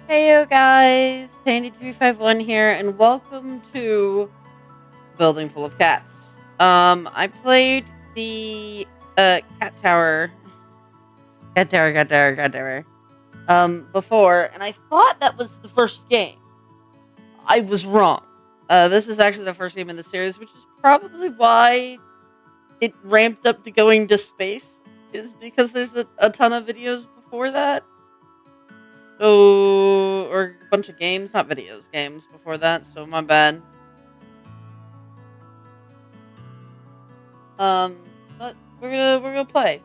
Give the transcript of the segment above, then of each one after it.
Hey yo guys, Tandy351 here, and welcome to Building Full of Cats. I played the cat tower before, and I thought that was the first game. I was wrong. This is actually the first game in the series, which is probably why it ramped up to going to space, is because there's a ton of videos before that. So, or a bunch of games, not videos, games before that. So my bad. Um, but we're gonna play.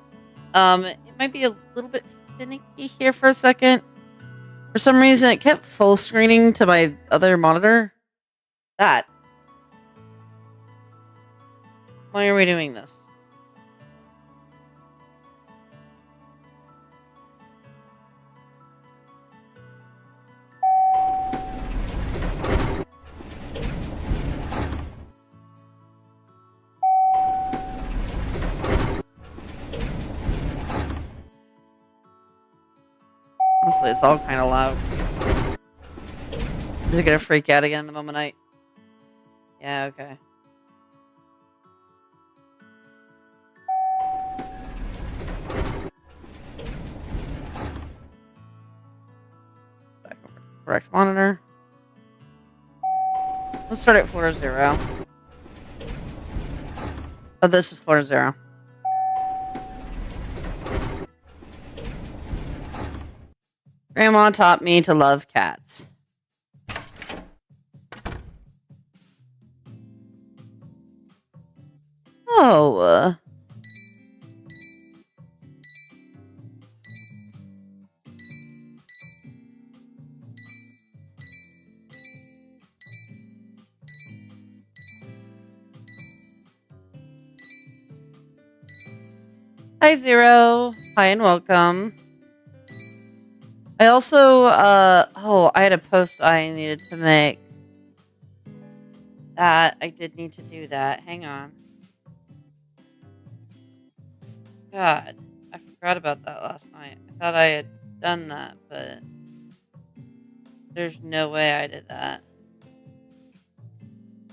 It might be a little bit finicky here for a second. For some reason, it kept full screening to my other monitor. That. Why are we doing this? Honestly, it's all kind of loud. Is it gonna freak out again the moment I? Yeah. Okay. Back over to the correct monitor. Let's start at floor 0. Oh, this is floor 0. Grandma taught me to love cats. Oh. Hi, Zero. Hi, and welcome. I also, I had a post I needed to make. I did need to do that. Hang on. God, I forgot about that last night. I thought I had done that, but there's no way I did that.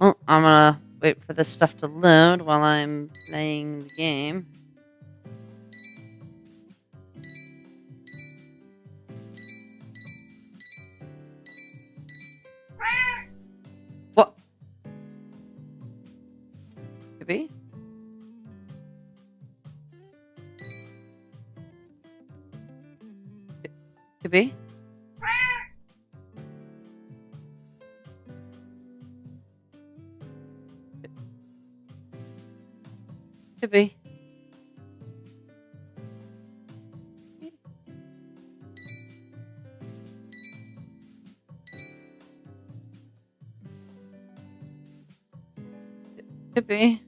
Well, I'm gonna wait for this stuff to load while I'm playing the game. What? Could be. Could be. Could be. Could be.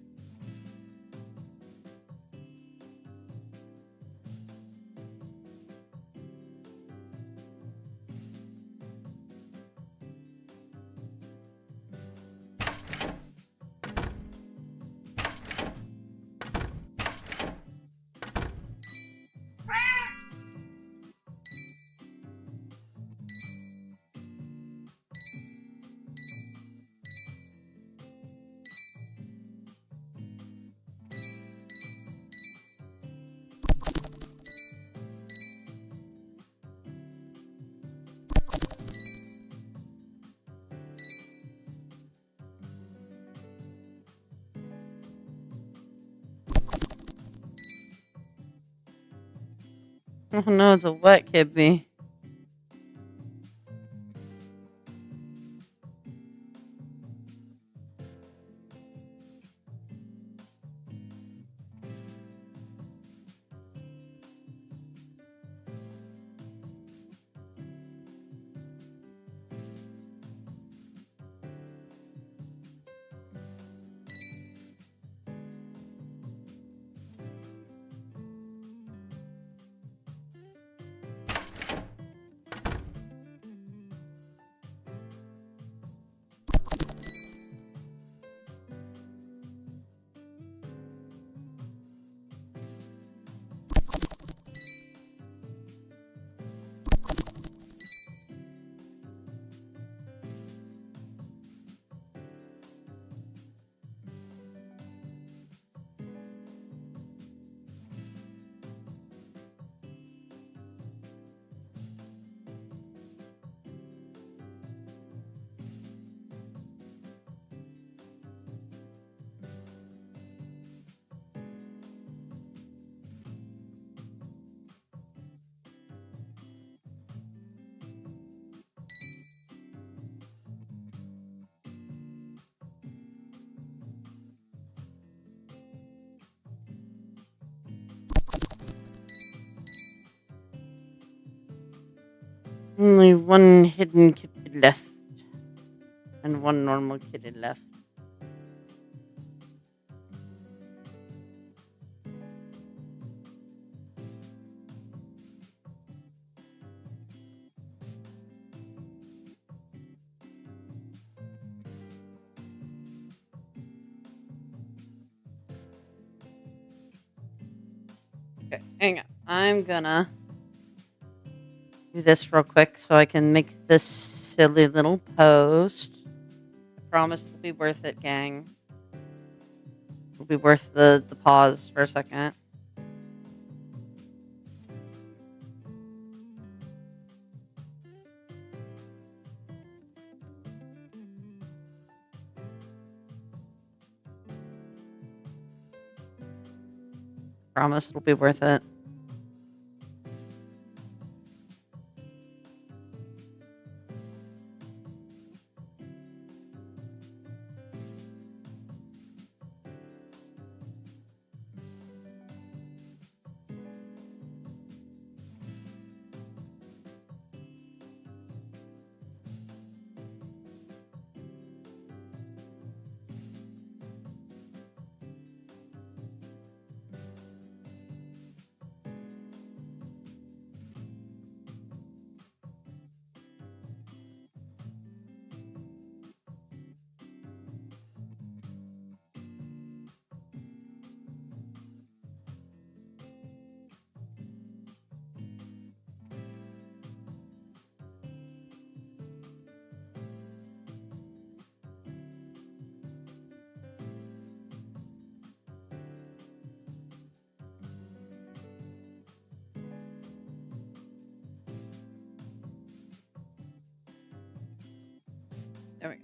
Oh no, it's a wet kibbe. Only one hidden kid left. And one normal kid left. Okay, hang on. I'm gonna do this real quick so I can make this silly little post. I promise it'll be worth it, gang. It'll be worth the pause for a second. Promise it'll be worth it. There we go.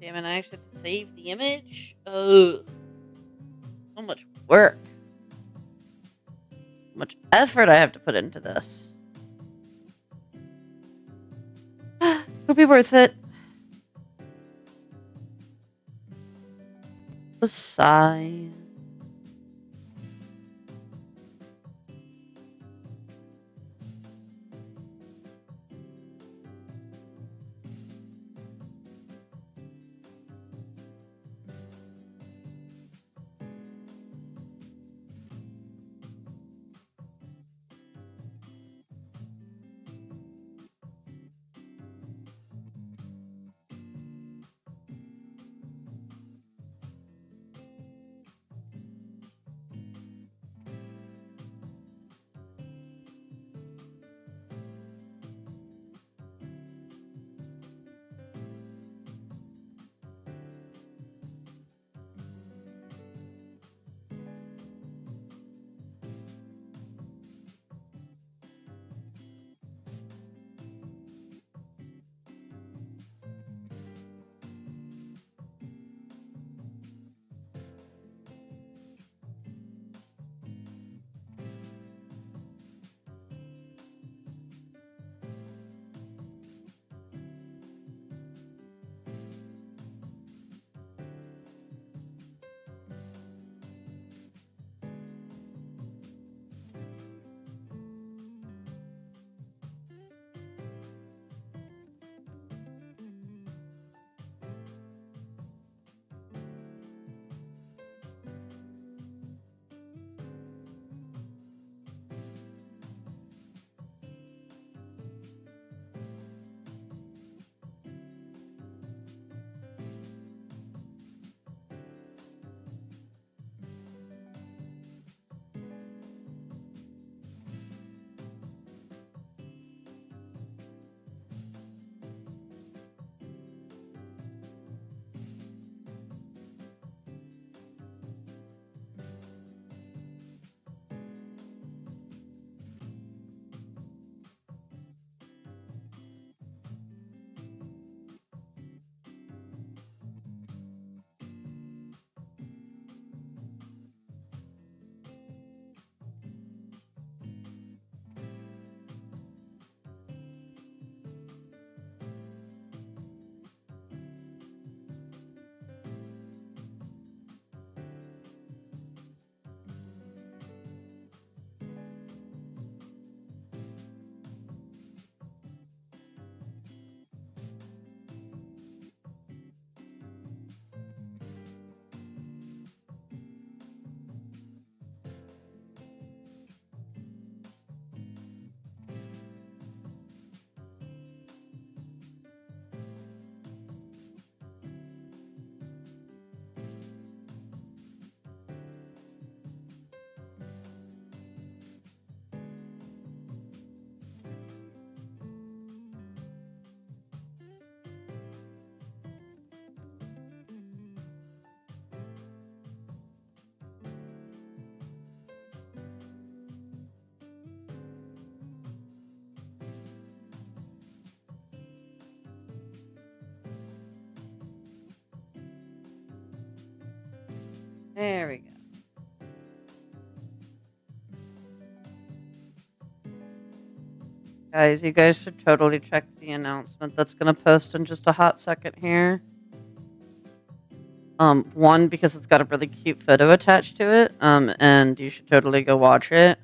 Damn it, I actually have to save the image? Ugh. So much work. So much effort I have to put into this. It'll be worth it. A sigh. There we go. Guys, you guys should totally check the announcement that's gonna post in just a hot second here. One, because it's got a really cute photo attached to it, and you should totally go watch it.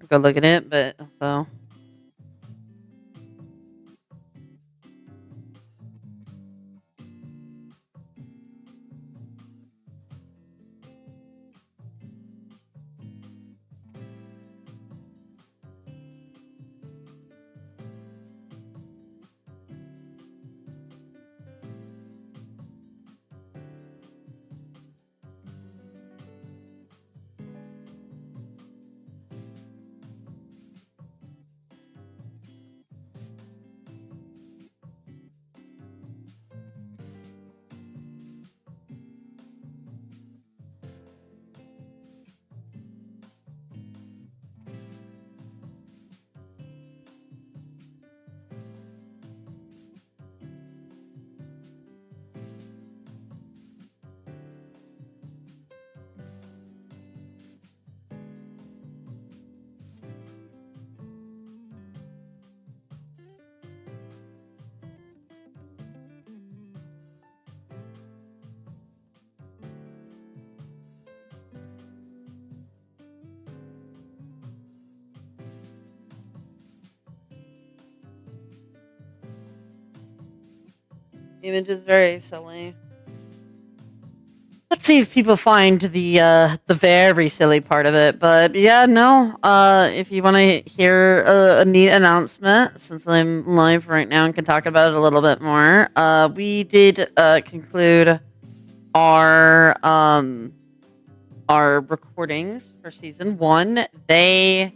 Go look at it, but also... Image is very silly. Let's see if people find the very silly part of it. But yeah, no. If you want to hear a neat announcement, since I'm live right now and can talk about it a little bit more, we did conclude our recordings for season 1. They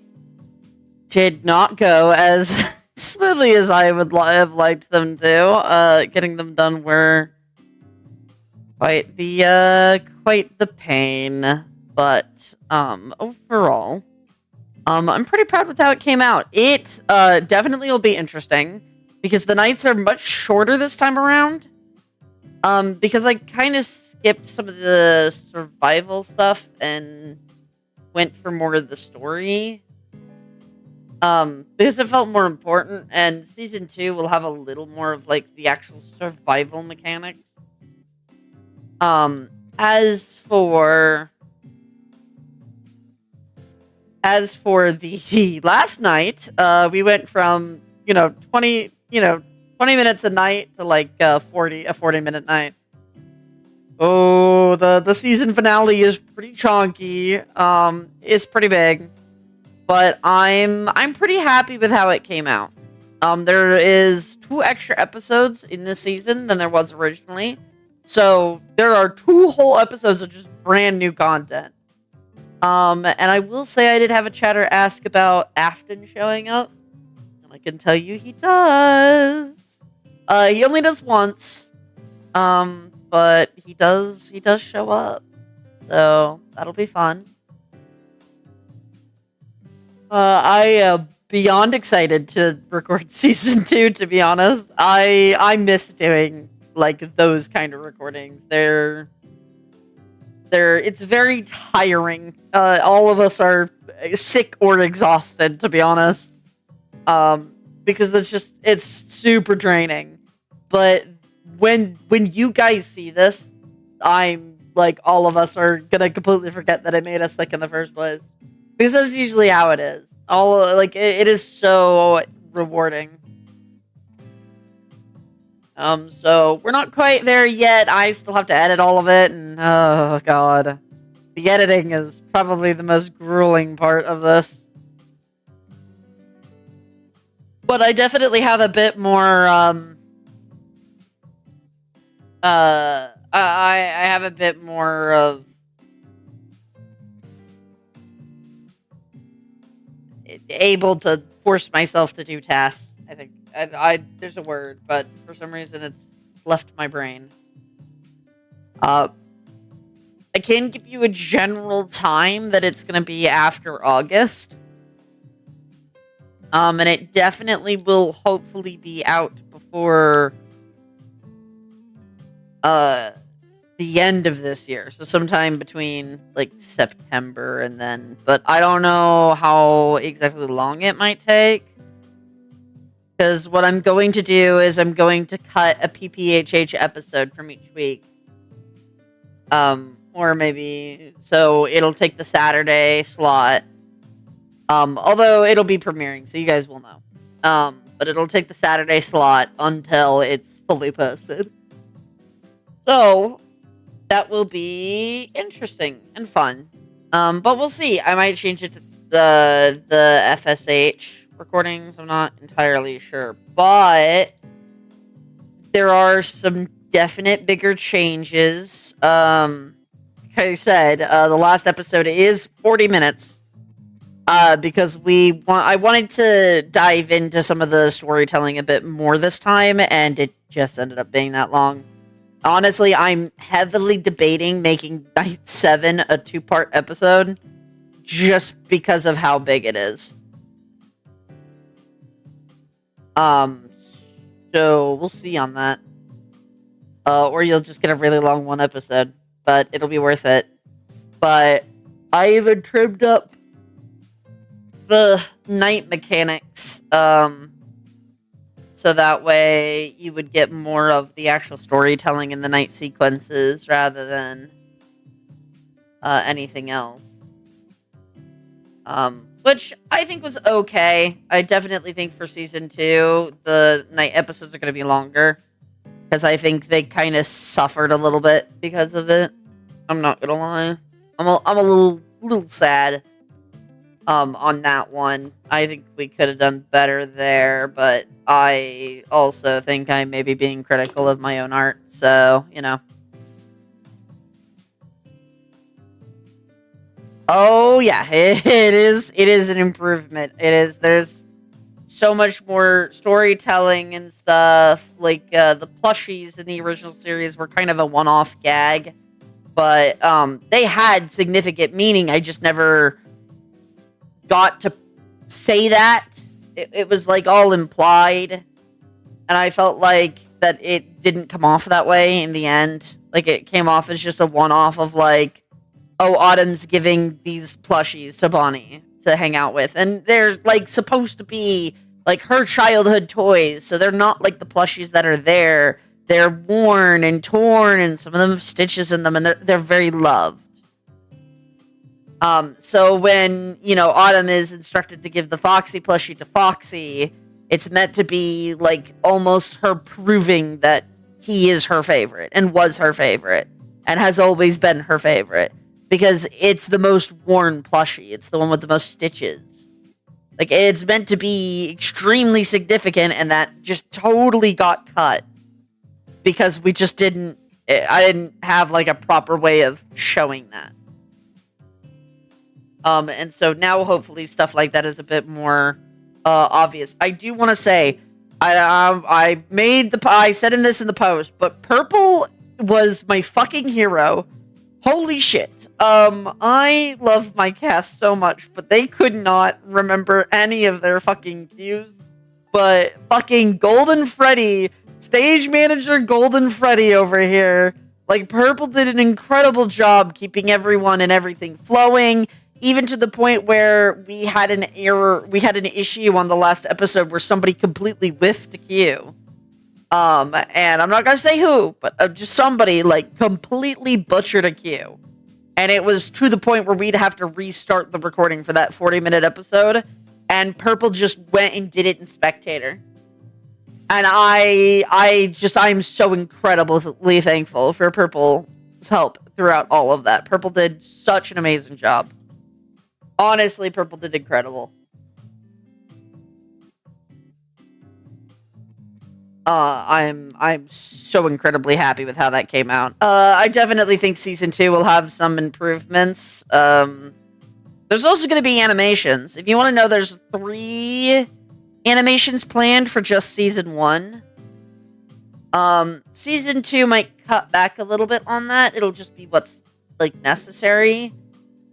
did not go as smoothly as I would have liked them to. Getting them done were quite the pain, but overall, I'm pretty proud with how it came out. It definitely will be interesting because the nights are much shorter this time around. Because I kind of skipped some of the survival stuff and went for more of the story. Because it felt more important, and season 2 will have a little more of like the actual survival mechanics. As for the last night, we went from 20 minutes a night to like a 40-minute night. Oh, the season finale is pretty chunky. It's pretty big. But I'm pretty happy with how it came out. There is 2 extra episodes in this season than there was originally. So there are 2 whole episodes of just brand new content. And I will say I did have a chatter ask about Afton showing up. And I can tell you he does. He only does once. But he does show up. So that'll be fun. I am beyond excited to record season 2, to be honest. I miss doing like those kind of recordings. It's very tiring. All of us are sick or exhausted, to be honest. Because it's super draining. But when you guys see this, I'm like, all of us are gonna completely forget that it made us sick in the first place. Because that's usually how it is. It is so rewarding. So we're not quite there yet. I still have to edit all of it, and oh god. The editing is probably the most grueling part of this. But I definitely have a bit more, I have a bit more of able to force myself to do tasks. I think there's a word, but for some reason it's left my brain. I can give you a general time that it's going to be after August. And it definitely will hopefully be out before uh the end of this year. So sometime between like September and then, but I don't know how exactly long it might take. Because what I'm going to do is I'm going to cut a PPHH episode from each week. Or maybe, so it'll take the Saturday slot. Although it'll be premiering, so you guys will know. But it'll take the Saturday slot until it's fully posted. So, that will be interesting and fun. But we'll see. I might change it to the FSH recordings. I'm not entirely sure. But there are some definite bigger changes. Like I said, the last episode is 40 minutes. Because I wanted to dive into some of the storytelling a bit more this time, and it just ended up being that long. Honestly, I'm heavily debating making Night 7 a 2-part episode, just because of how big it is. So we'll see on that. Or you'll just get a really long one episode, but it'll be worth it. But I even trimmed up the night mechanics, so that way you would get more of the actual storytelling in the night sequences rather than anything else. Which I think was okay. I definitely think for season 2, the night episodes are going to be longer, because I think they kind of suffered a little bit because of it. I'm not gonna lie. I'm a little sad. On that one. I think we could have done better there, but I also think I may be being critical of my own art, so, you know. Oh, yeah, it is an improvement. There's so much more storytelling and stuff. Like, the plushies in the original series were kind of a one-off gag, but, they had significant meaning. I just never got to say that. It was like all implied, and I felt like that it didn't come off that way in the end. Like, it came off as just a one-off of like, oh, Autumn's giving these plushies to Bonnie to hang out with, and they're like supposed to be like her childhood toys, so they're not like the plushies that are there. They're worn and torn, and some of them have stitches in them, and they're very loved. So when, Autumn is instructed to give the Foxy plushie to Foxy, it's meant to be, like, almost her proving that he is her favorite, and was her favorite, and has always been her favorite, because it's the most worn plushie. It's the one with the most stitches. Like, it's meant to be extremely significant, and that just totally got cut, because I didn't have, like, a proper way of showing that. And so now hopefully stuff like that is a bit more obvious. I do want to say, I said in this in the post, but Purple was my fucking hero. Holy shit. I love my cast so much, but they could not remember any of their fucking cues. But fucking Golden Freddy, stage manager Golden Freddy over here, like, Purple did an incredible job keeping everyone and everything flowing. Even to the point where we had an issue on the last episode where somebody completely whiffed a cue. And I'm not gonna say who, but just somebody, like, completely butchered a cue. And it was to the point where we'd have to restart the recording for that 40-minute episode, and Purple just went and did it in Spectator. And I'm so incredibly thankful for Purple's help throughout all of that. Purple did such an amazing job. Honestly, Purple did incredible. I'm so incredibly happy with how that came out. I definitely think season 2 will have some improvements. There's also going to be animations. If you want to know, there's 3 animations planned for just season 1. Season 2 might cut back a little bit on that. It'll just be what's, like, necessary.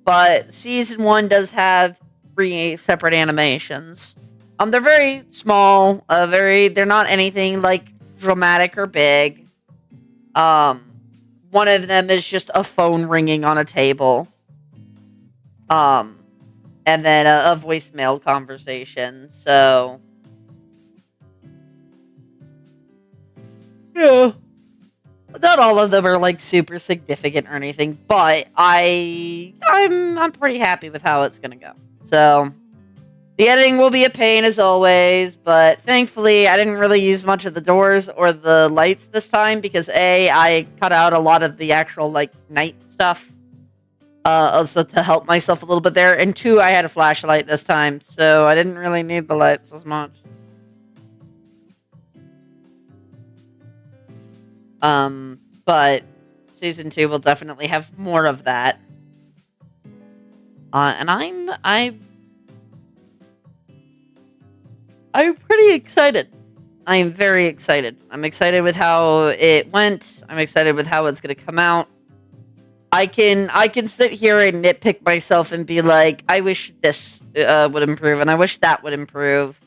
But season 1 does have 3 separate animations. They're very small, they're not anything, like, dramatic or big. Um, one of them is just a phone ringing on a table. Um, and then a voicemail conversation. So, yeah. Not all of them are like super significant or anything, but I'm pretty happy with how it's gonna go. So the editing will be a pain as always, but thankfully I didn't really use much of the doors or the lights this time because I cut out a lot of the actual like night stuff. Also to help myself a little bit there, and two, I had a flashlight this time, so I didn't really need the lights as much. But season 2 will definitely have more of that. And I'm pretty excited. I am very excited. I'm excited with how it went. I'm excited with how it's going to come out. I can sit here and nitpick myself and be like, I wish this would improve, and I wish that would improve.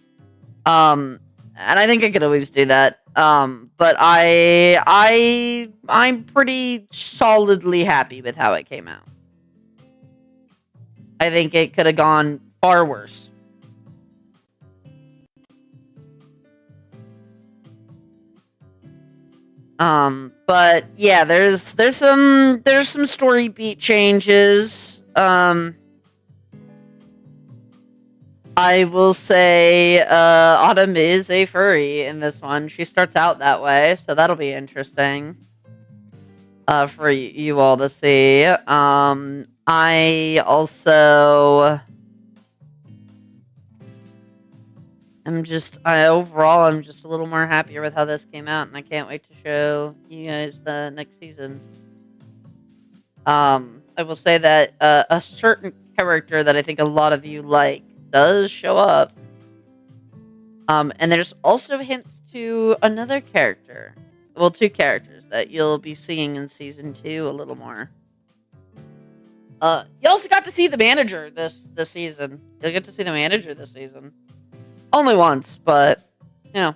And I think I could always do that. But I'm pretty solidly happy with how it came out. I think it could have gone far worse. But yeah, there's some story beat changes. I will say, Autumn is a furry in this one. She starts out that way, so that'll be interesting. For you all to see. I also overall, I'm just a little more happier with how this came out, and I can't wait to show you guys the next season. I will say that a certain character that I think a lot of you like does show up. And there's also hints to another character. Well, two characters that you'll be seeing in season 2 a little more. You also got to see the manager this season. You'll get to see the manager this season. Only once, but, you know,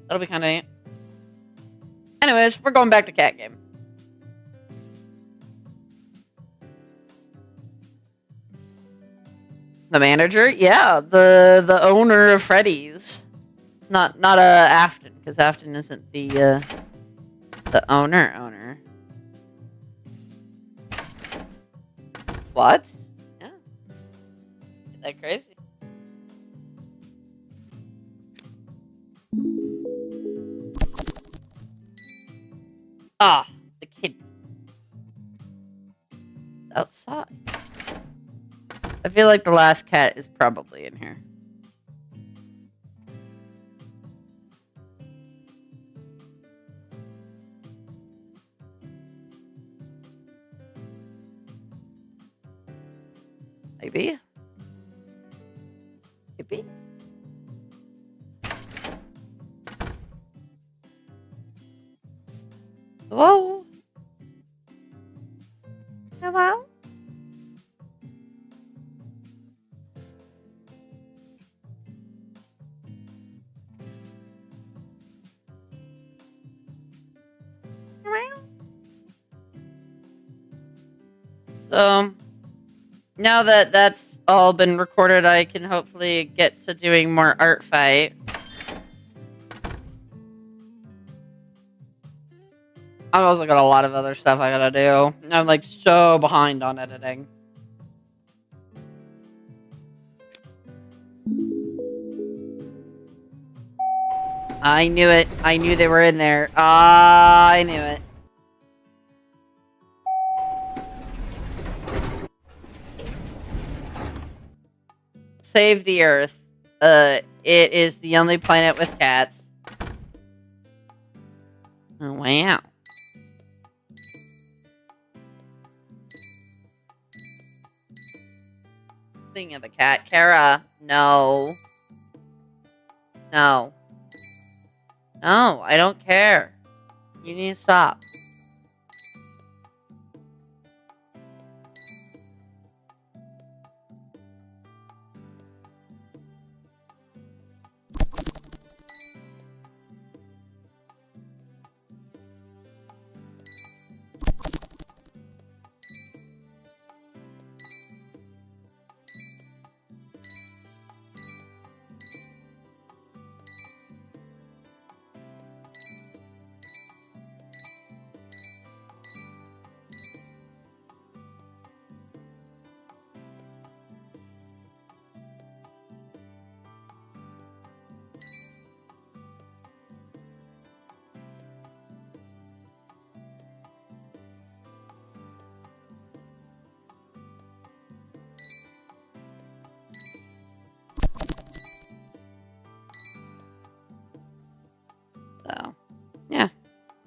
that'll be kind of neat. Anyways, we're going back to Cat Game. The manager? Yeah, the owner of Freddy's. Not Afton, because Afton isn't the owner. What? Yeah. Is that crazy? Ah, the kid. Outside. I feel like the last cat is probably in here. Maybe. Maybe. Hello? Hello? So, now that that's all been recorded, I can hopefully get to doing more art fight. I've also got a lot of other stuff I gotta do. I'm like so behind on editing. I knew it. I knew they were in there. I knew it. Save the Earth. It is the only planet with cats. Oh, wow. Speaking of a cat, Kara. No. No. No, I don't care. You need to stop.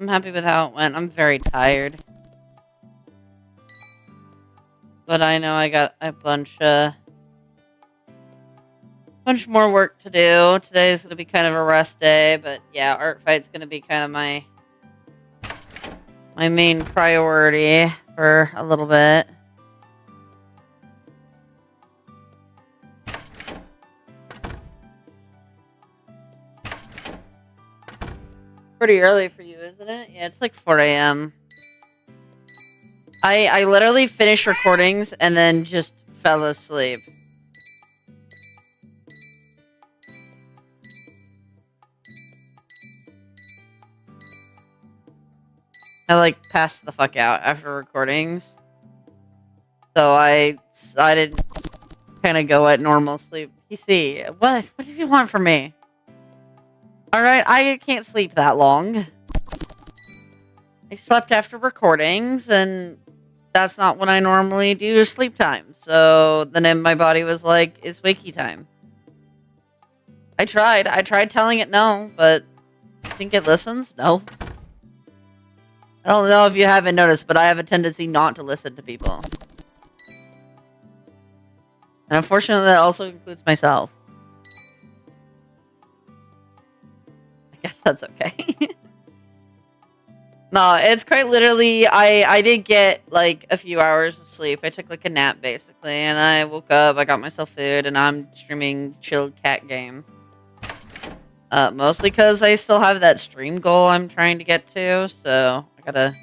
I'm happy with how it went. I'm very tired. But I know I got a bunch more work to do. Today's gonna be kind of a rest day, but yeah, art fight's gonna be kind of my main priority for a little bit. Pretty early for you, isn't it? Yeah, it's like 4 a.m. I literally finished recordings and then just fell asleep. I like passed the fuck out after recordings. So I decided kind of go at normal sleep. PC, what do you want from me? Alright, I can't sleep that long. I slept after recordings, and that's not when I normally do sleep time. So then my body was like, it's wakey time. I tried telling it no, but I think it listens? No. I don't know if you haven't noticed, but I have a tendency not to listen to people. And unfortunately, that also includes myself. I guess that's okay. No, it's quite literally, I did get, like, a few hours of sleep. I took, like, a nap, basically, and I woke up, I got myself food, and I'm streaming chilled cat game. Mostly because I still have that stream goal I'm trying to get to, so I gotta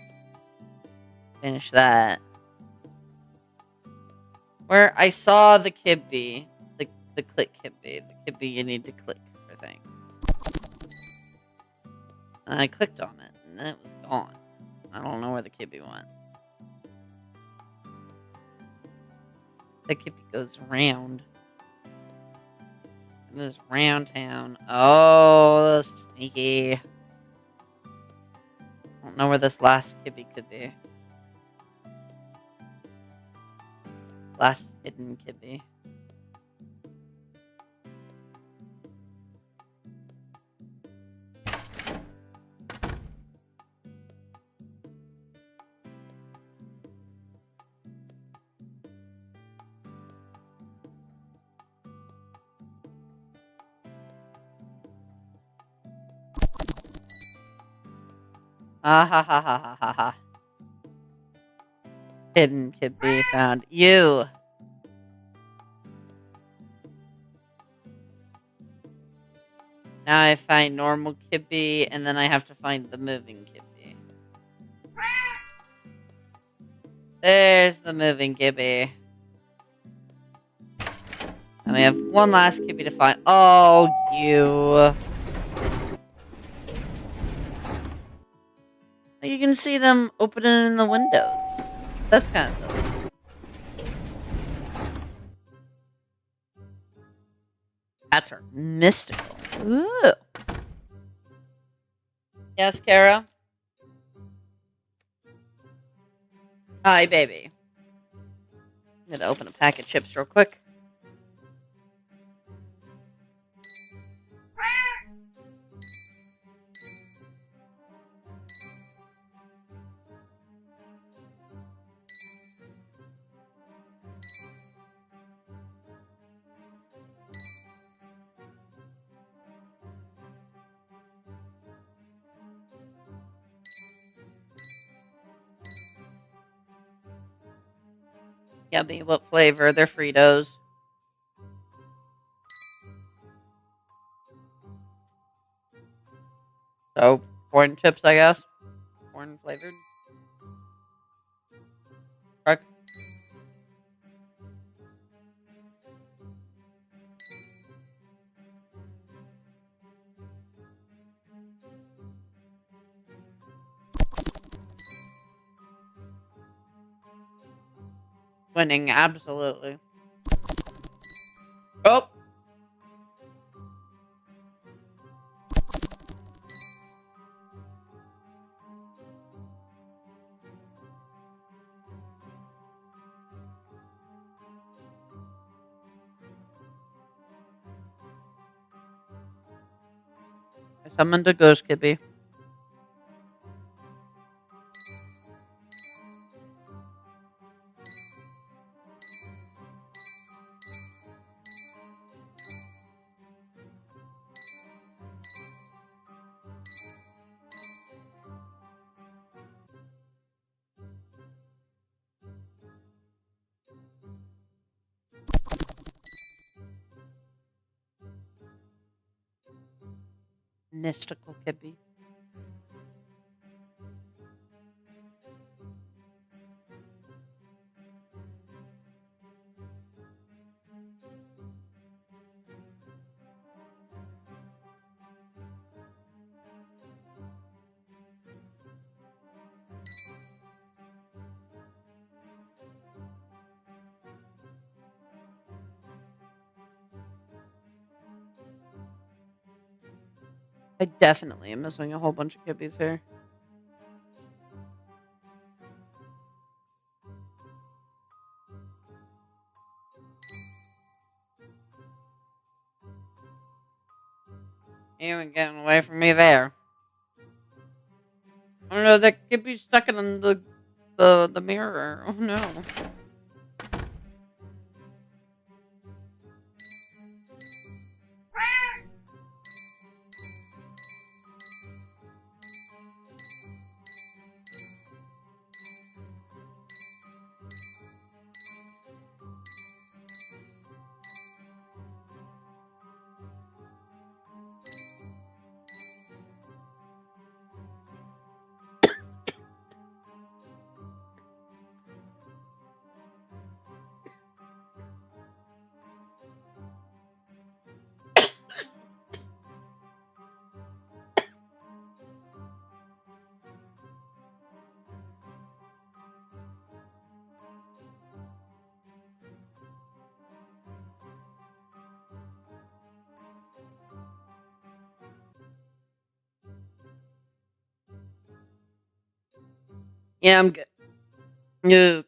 finish that. Where I saw the Kibbe, the click Kibbe, the Kibbe you need to click for things. And I clicked on it, and then it was gone. I don't know where the Kibbe went. The Kibbe goes around. It goes round town. Oh, sneaky. I don't know where this last Kibbe could be. Last hidden Kibbe. Ah ha ha ha ha ha ha. Hidden Kibbe found. You! Now I find normal Kibbe, and then I have to find the moving Kibbe. There's the moving Kibbe. And we have one last Kibbe to find. Oh, you. You can see them opening in the windows. That's kind of silly. Cats are mystical. Ooh. Yes, Kara? Hi, baby. I'm gonna open a pack of chips real quick. Yummy. What flavor? They're Fritos. So, corn chips, I guess. Corn flavored. Correct. Winning, absolutely. Oh! I summoned a ghost Kibbe. Mystical Kippy. I definitely am missing a whole bunch of Kippies here. You ain't getting away from me there. Oh no, that Kippy's stuck in the mirror. Oh no. Yeah, I'm good. No.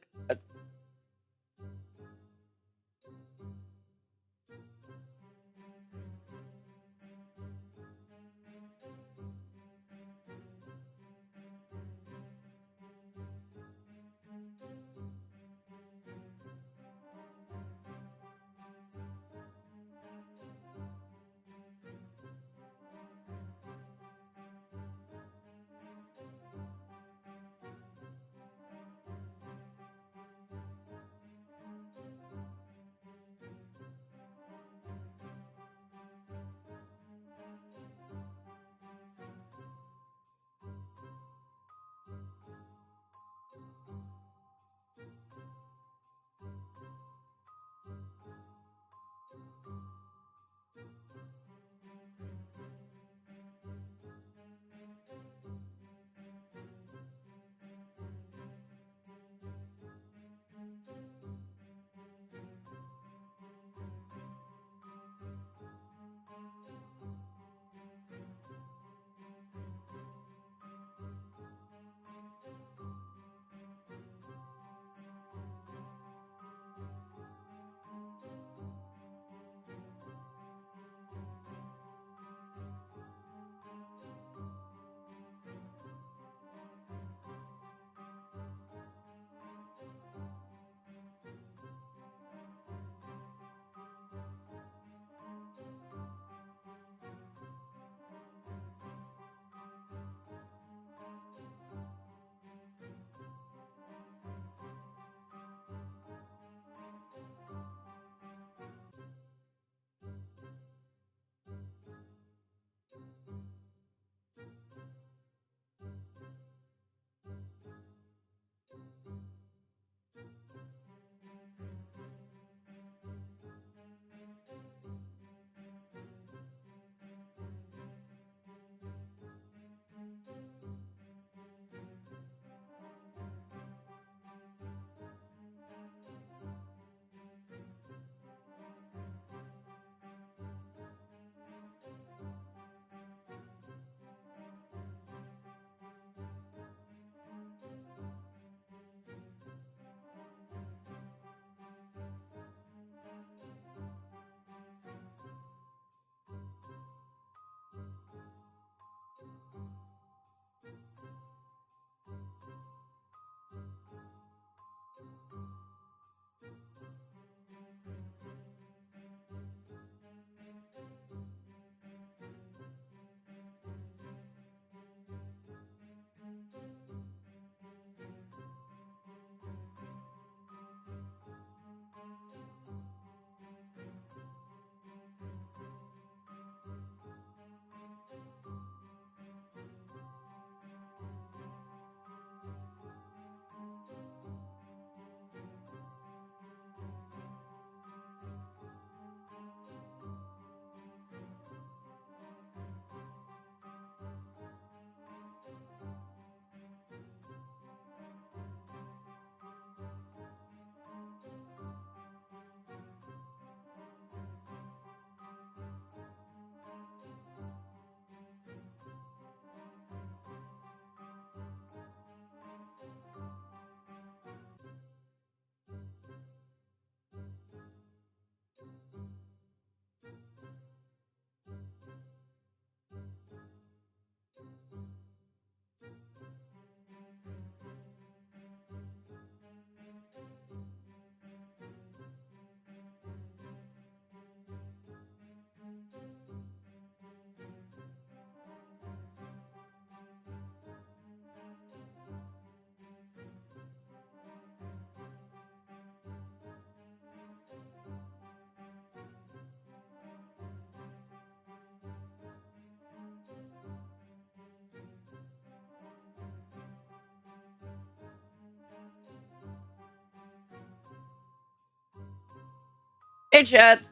Hey, chat.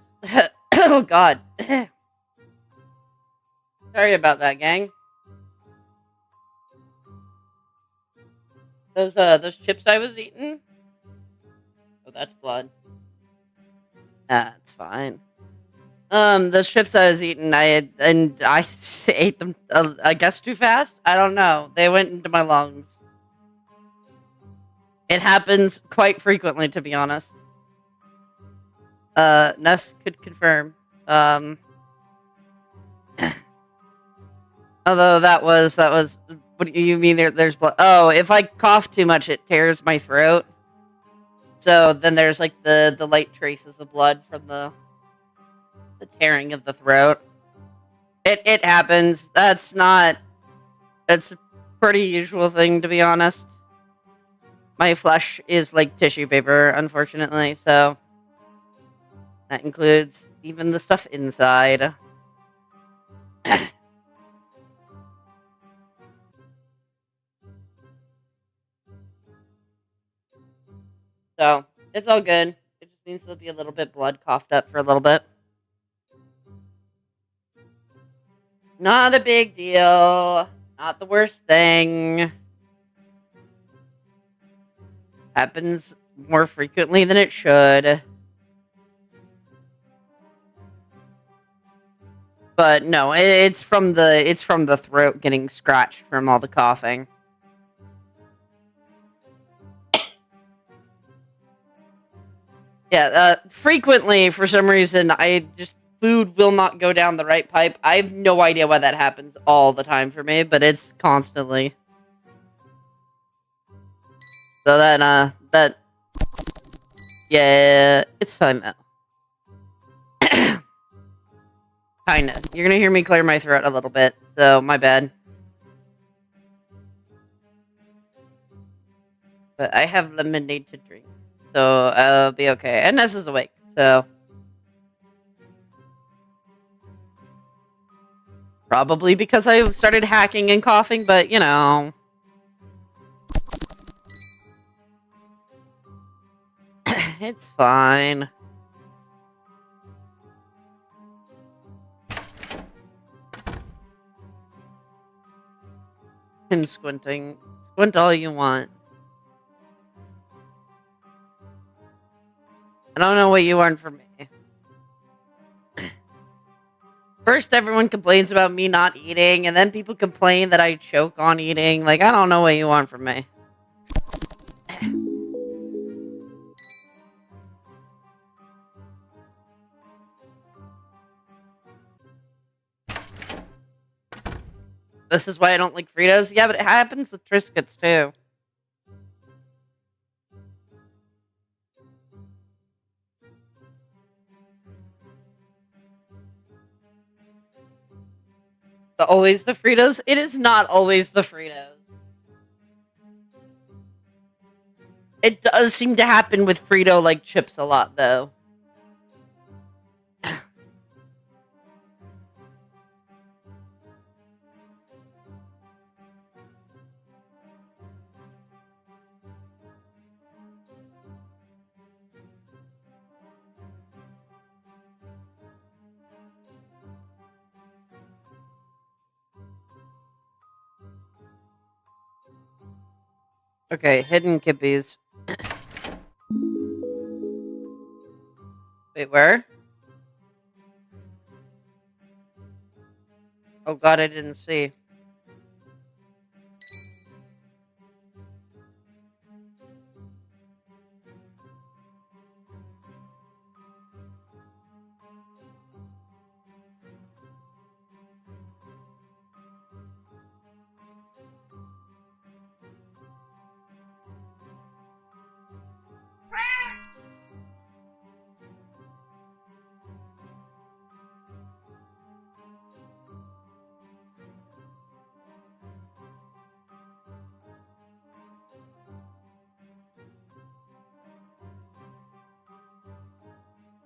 Oh, God. Sorry about that, gang. Those chips I was eating. Oh, that's blood. Ah, it's fine. Those chips I was eating, I ate them. I guess too fast. I don't know. They went into my lungs. It happens quite frequently, to be honest. Ness could confirm. Although that was. What do you mean? There's blood. Oh, if I cough too much, it tears my throat. So then there's like the light traces of blood from the tearing of the throat. It happens. That's a pretty usual thing, to be honest. My flesh is like tissue paper, unfortunately, so that includes even the stuff inside. So it's all good. It just means there'll be a little bit blood coughed up for a little bit. Not a big deal. Not the worst thing. Happens more frequently than it should. But no, it's from the throat getting scratched from all the coughing. Yeah, frequently, for some reason, food will not go down the right pipe. I have no idea why that happens all the time for me, but it's constantly. So yeah, it's fine now. Kinda. You're gonna hear me clear my throat a little bit, so my bad. But I have lemonade to drink, so I'll be okay. And Ness is awake, so... Probably because I started hacking and coughing, but, you know... It's fine. Him squinting. Squint all you want. I don't know what you want from me. First, everyone complains about me not eating, and then people complain that I choke on eating. Like, I don't know what you want from me. This is why I don't like Fritos? Yeah, but it happens with Triscuits, too. Always the Fritos? It is not always the Fritos. It does seem to happen with Frito-like chips a lot, though. Okay, hidden kippies. Wait, where? Oh god, I didn't see.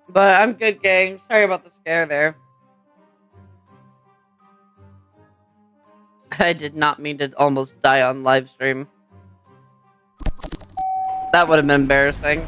But I'm good, gang. Sorry about the scare there. I did not mean to almost die on live stream. That would have been embarrassing.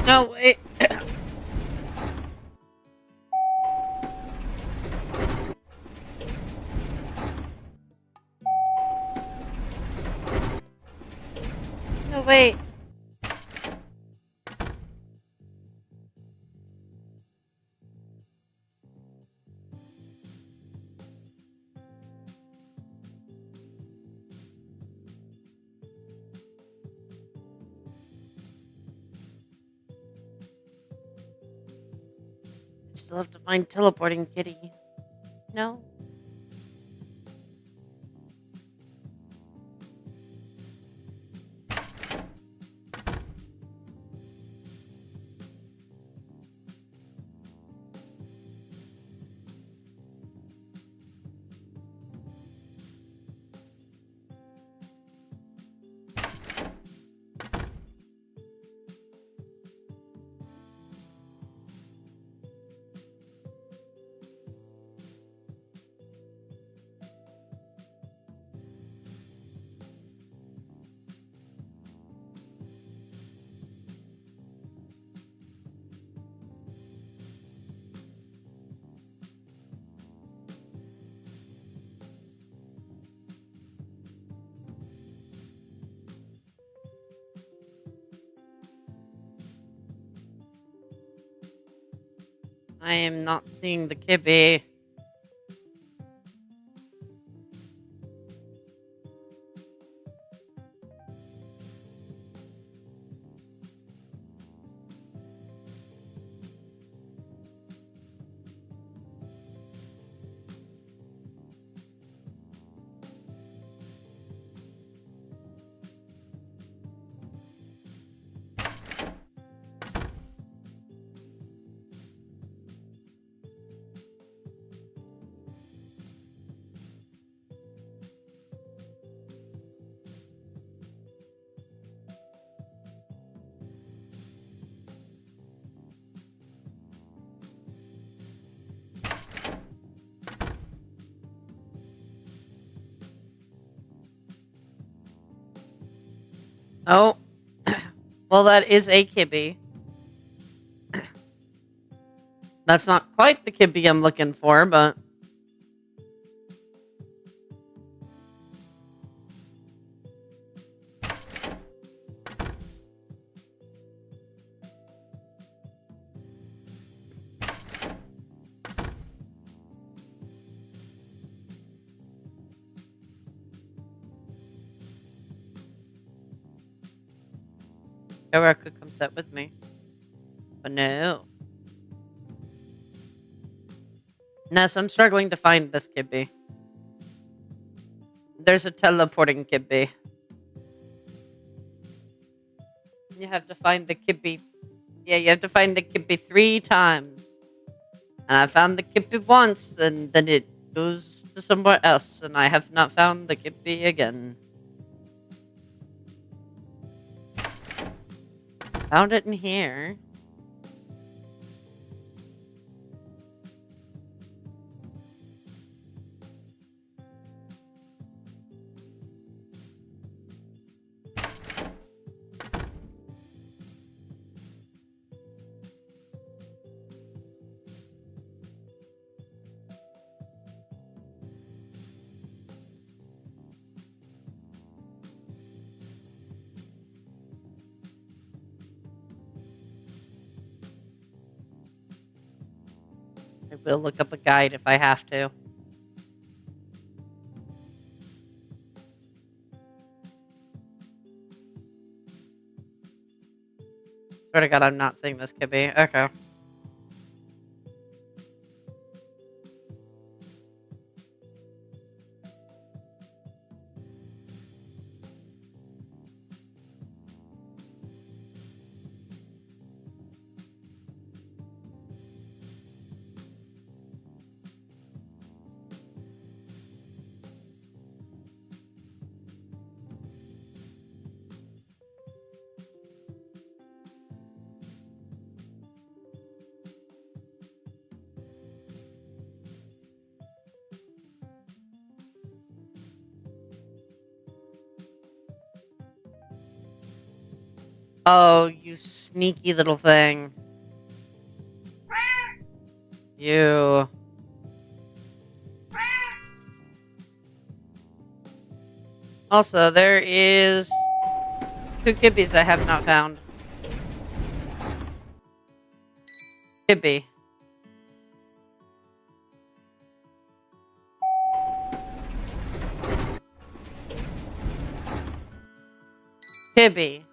No, wait. No, wait. I still have to find teleporting kitty. No? I am not seeing the kibby. Oh. Well, that is a kibby. That's not quite the kibby I'm looking for, but... Or could come sit with me. But no. Ness, I'm struggling to find this kibby. There's a teleporting kibby. You have to find the kibby. Yeah, you have to find the kibby 3 times. And I found the kibby once, and then it goes to somewhere else, and I have not found the kibby again. Found it in here. I will look up a guide if I have to. Swear to God, I'm not seeing this kibby. Okay. Oh, you sneaky little thing. You. Also, there is 2 kibbies I have not found. Kibby. Kibby.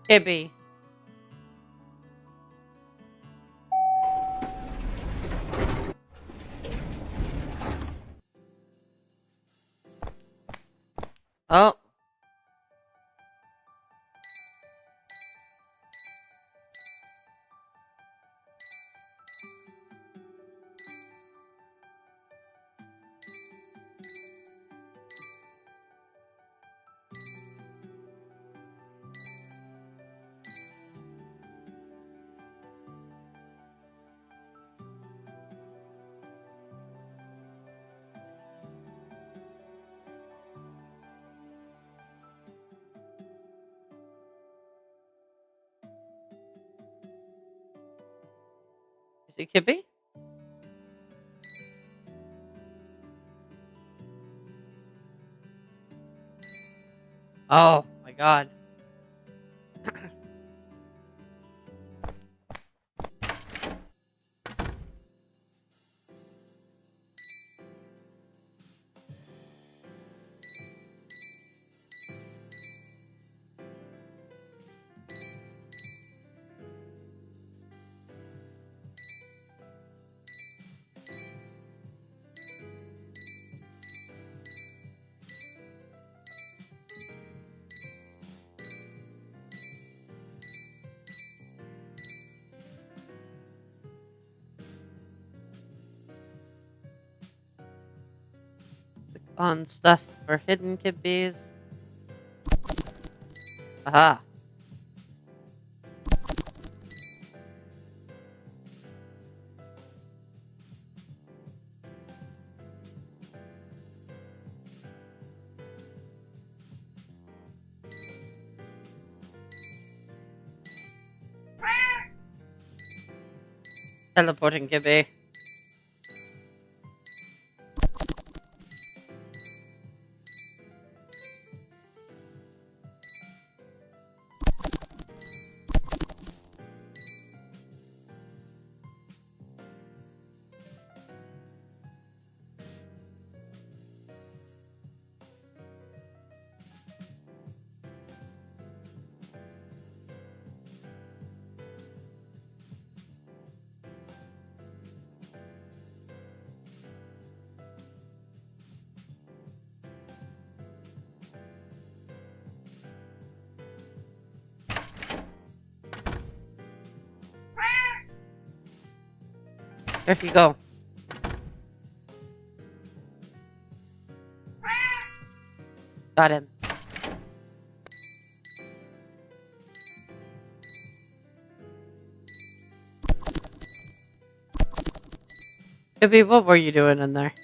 Kibby. Oh. You see Kibby? Oh my god. On stuff for hidden kibbies. Aha. Teleporting kibby. There you go. Got him. Kibby, what were you doing in there?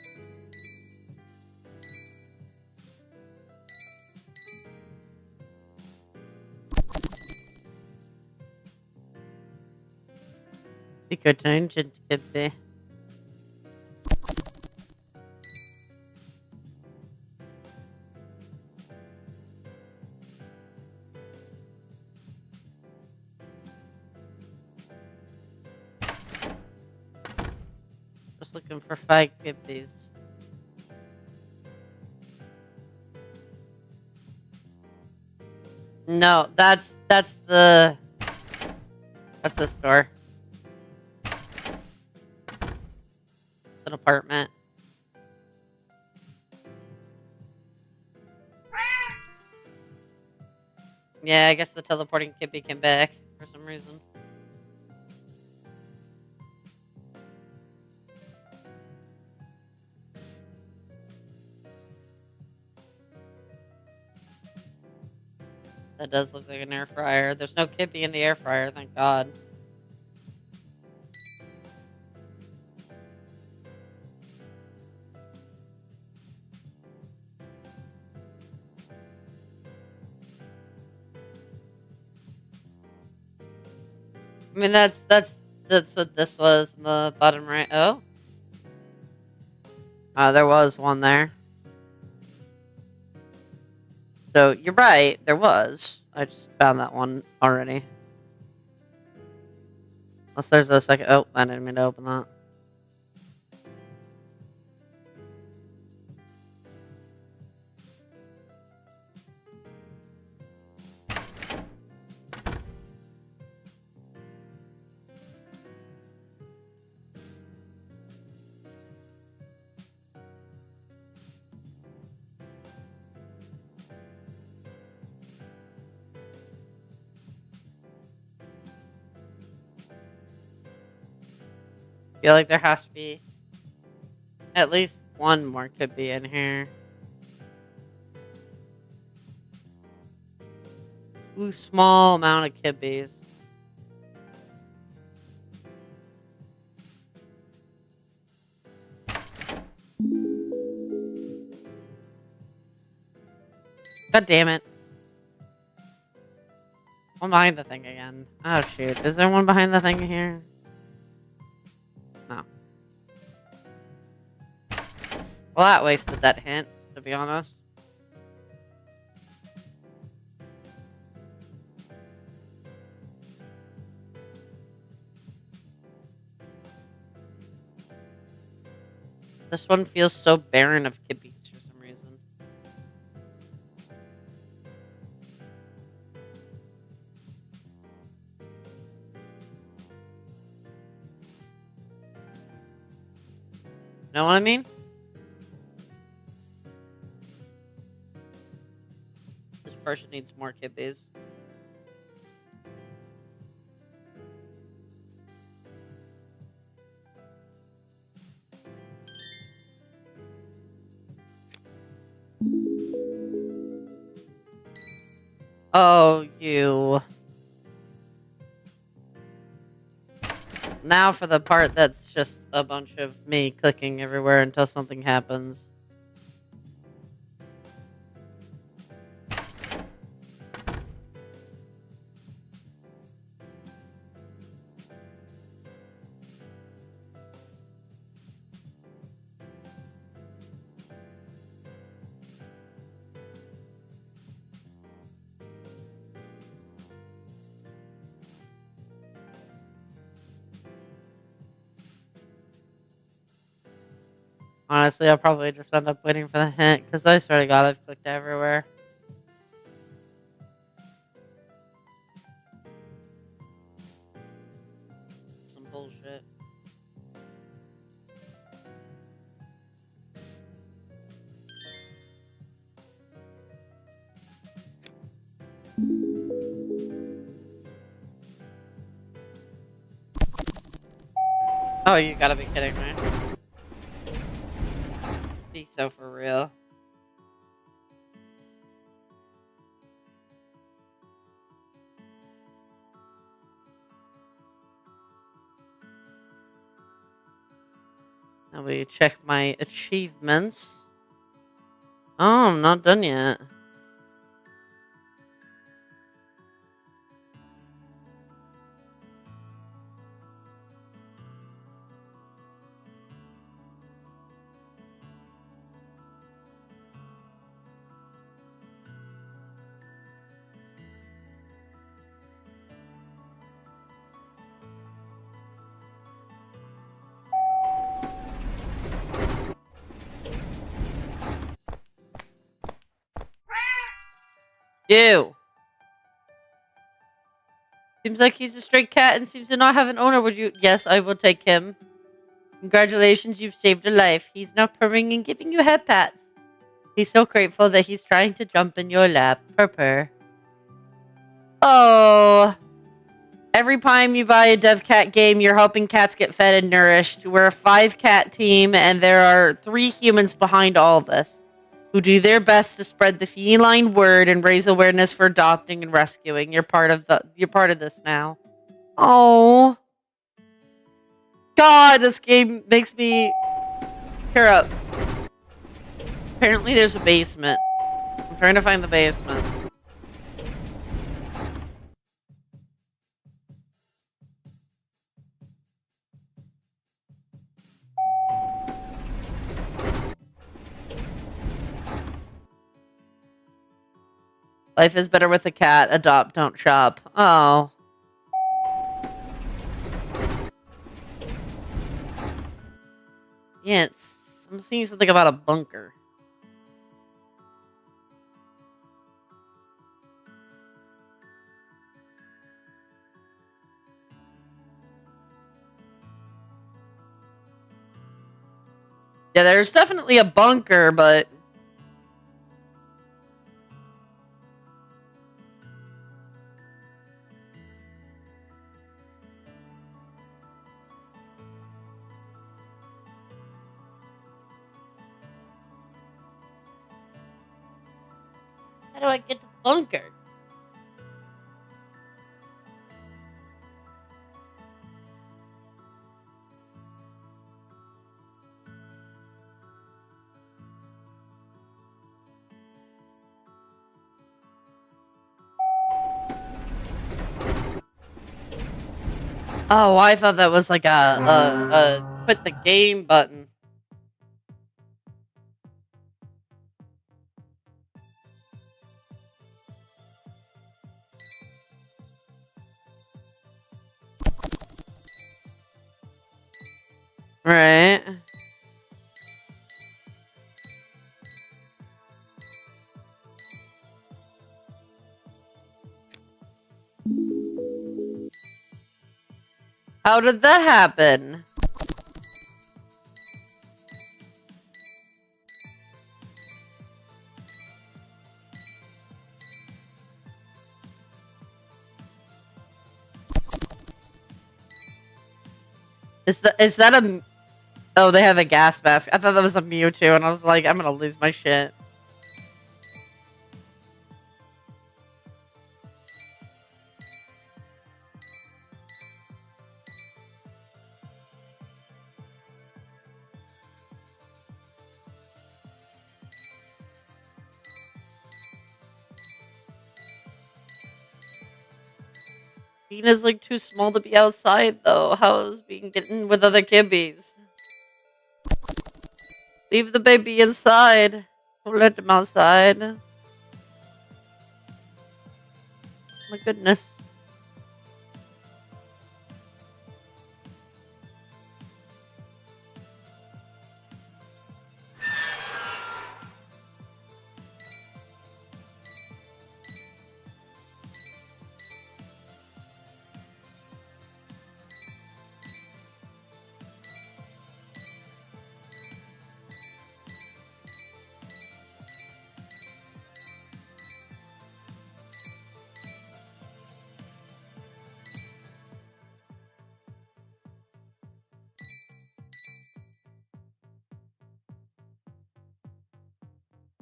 Be good tangent, Kibby. Just looking for 5 kibbies. No, that's the store. It's an apartment. Yeah, I guess the teleporting kibby came back for some reason. That does look like an air fryer. There's no kibby in the air fryer, thank God. I mean, that's what this was in the bottom right. Oh, there was one there. So you're right, there was. I just found that one already. Unless there's a second. Oh, I didn't mean to open that. I feel like there has to be at least one more could be in here. Ooh, small amount of kibbies. God damn it. One behind the thing again. Oh shoot. Is there one behind the thing here? No. Well, that wasted that hint, to be honest. This one feels so barren of kibbies for some reason. Know what I mean? This person needs more kibbies. Oh, you. Now for the part that's just a bunch of me clicking everywhere until something happens. Honestly, I'll probably just end up waiting for the hint, because I swear to God, I've clicked everywhere. Some bullshit. Oh, you gotta be kidding me. Be so for real. Now we check my achievements. Oh, I'm not done yet. You! Seems like he's a stray cat and seems to not have an owner. Would you? Yes, I will take him. Congratulations, you've saved a life. He's now purring and giving you head pats. He's so grateful that he's trying to jump in your lap. Purr. Oh. Every time you buy a Dev Cat game, you're helping cats get fed and nourished. We're a 5-cat team, and there are 3 humans behind all this, who do their best to spread the feline word and raise awareness for adopting and rescuing. You're part of this now. Oh. God, this game makes me tear up. Apparently there's a basement. I'm trying to find the basement. Life is better with a cat. Adopt, don't shop. Oh. Yeah, I'm seeing something about a bunker. Yeah, there's definitely a bunker, but... How do I get to the bunker? Oh, I thought that was like a quit the game button. Right. How did that happen? Is that a... Oh, they have a gas mask. I thought that was a Mewtwo, and I was like, I'm gonna lose my shit. Bean is like too small to be outside, though. How's Bean getting with other kibbies? Leave the baby inside. Don't let him outside. My goodness.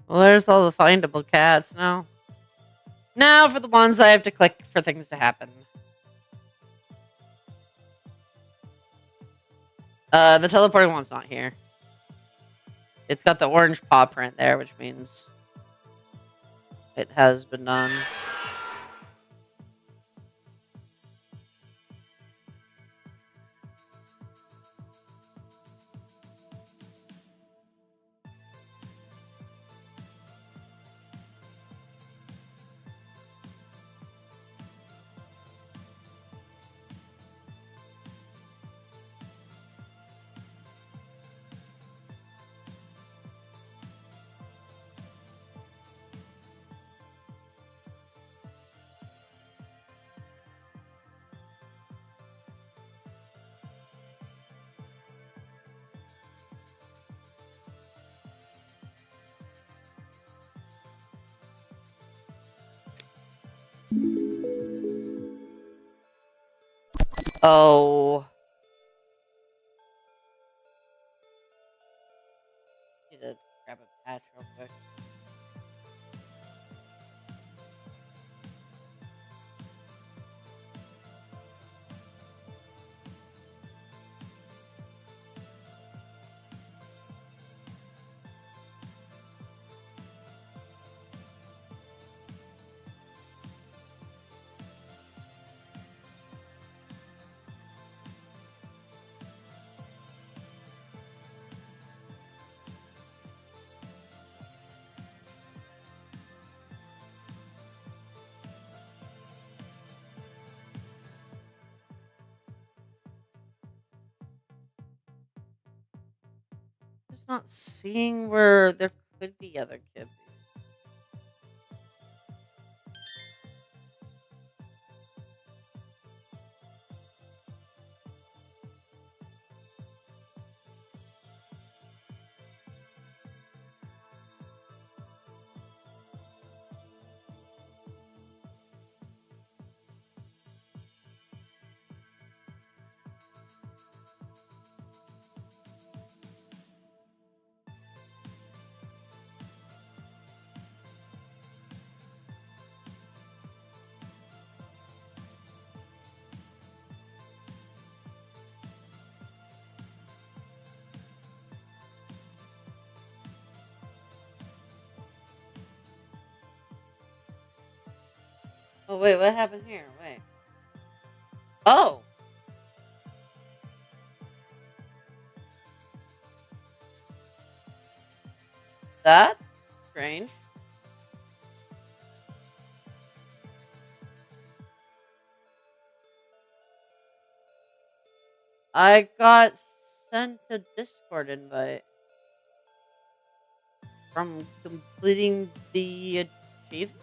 Well, there's all the findable cats now. Now for the ones I have to click for things to happen. The teleporting one's not here. It's got the orange paw print there, which means it has been done. Oh. Need to grab a patch real quick. just not seeing where there could be other kibbies. Oh, wait, what happened here? Wait. Oh! That's strange. I got sent a Discord invite from completing the achievement.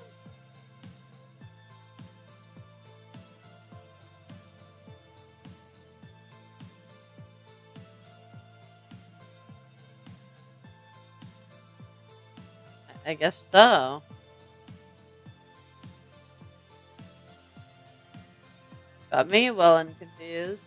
I guess so. Got me well and confused.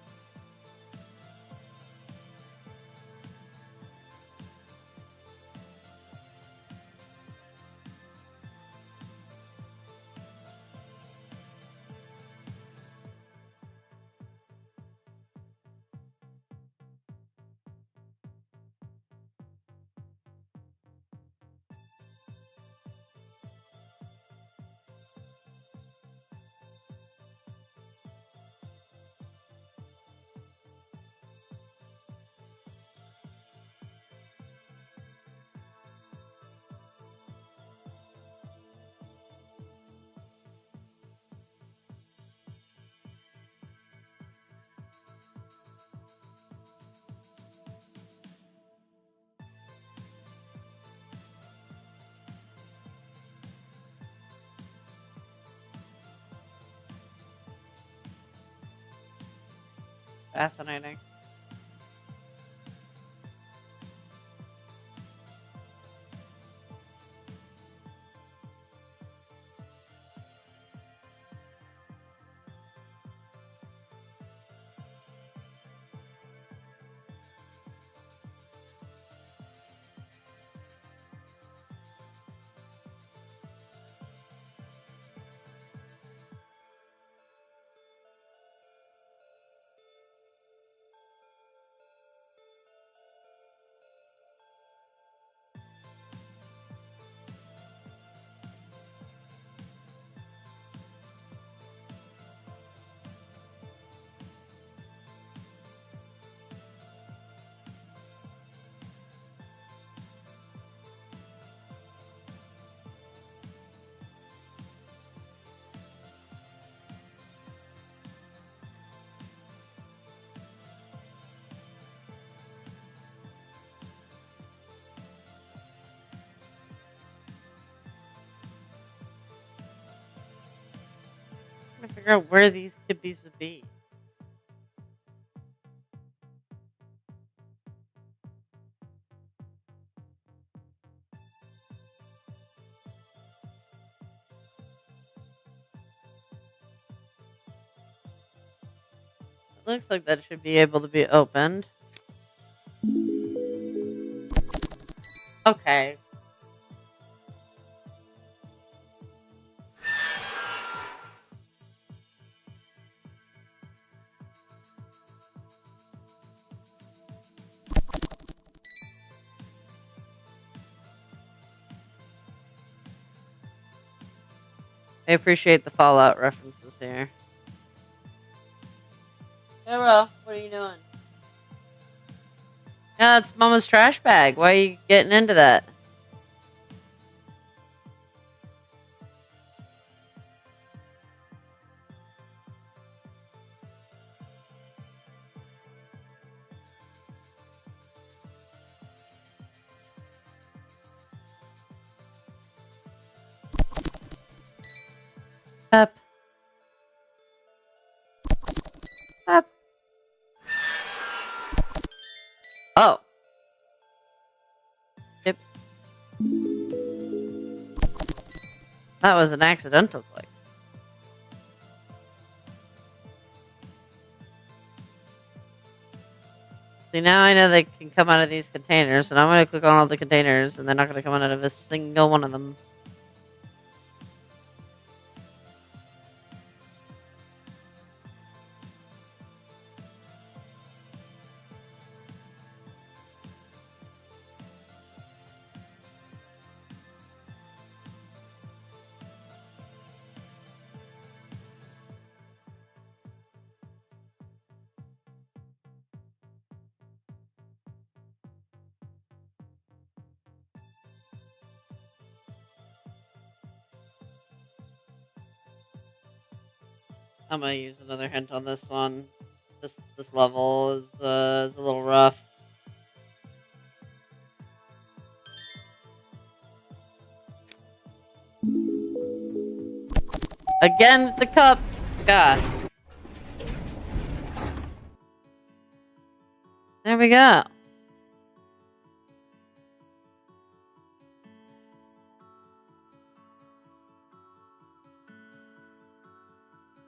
Fascinating. I'm trying to figure out where these kibbies would be. It looks like that should be able to be opened. Okay. I appreciate the Fallout references here. Hey, bro, what are you doing? Yeah, it's Mama's trash bag. Why are you getting into that? Oh. Yep. That was an accidental click. See, now I know they can come out of these containers, and I'm going to click on all the containers, and they're not going to come out of a single one of them. I'm gonna use another hint on this one. This level is a little rough. Again with the cup. God. There we go.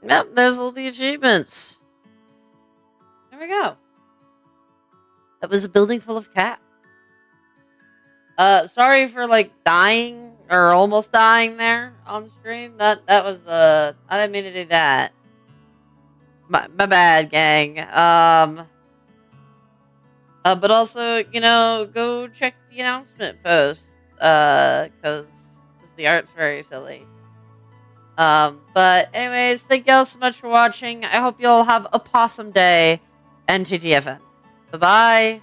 Yep, there's all the achievements. There we go. That was a building full of cats. Sorry for like dying or almost dying there on stream. That was I didn't mean to do that. My bad, gang. But also, go check the announcement post. Because the art's very silly. But anyways, thank y'all so much for watching. I hope y'all have a possum day and TTFN. Bye-bye.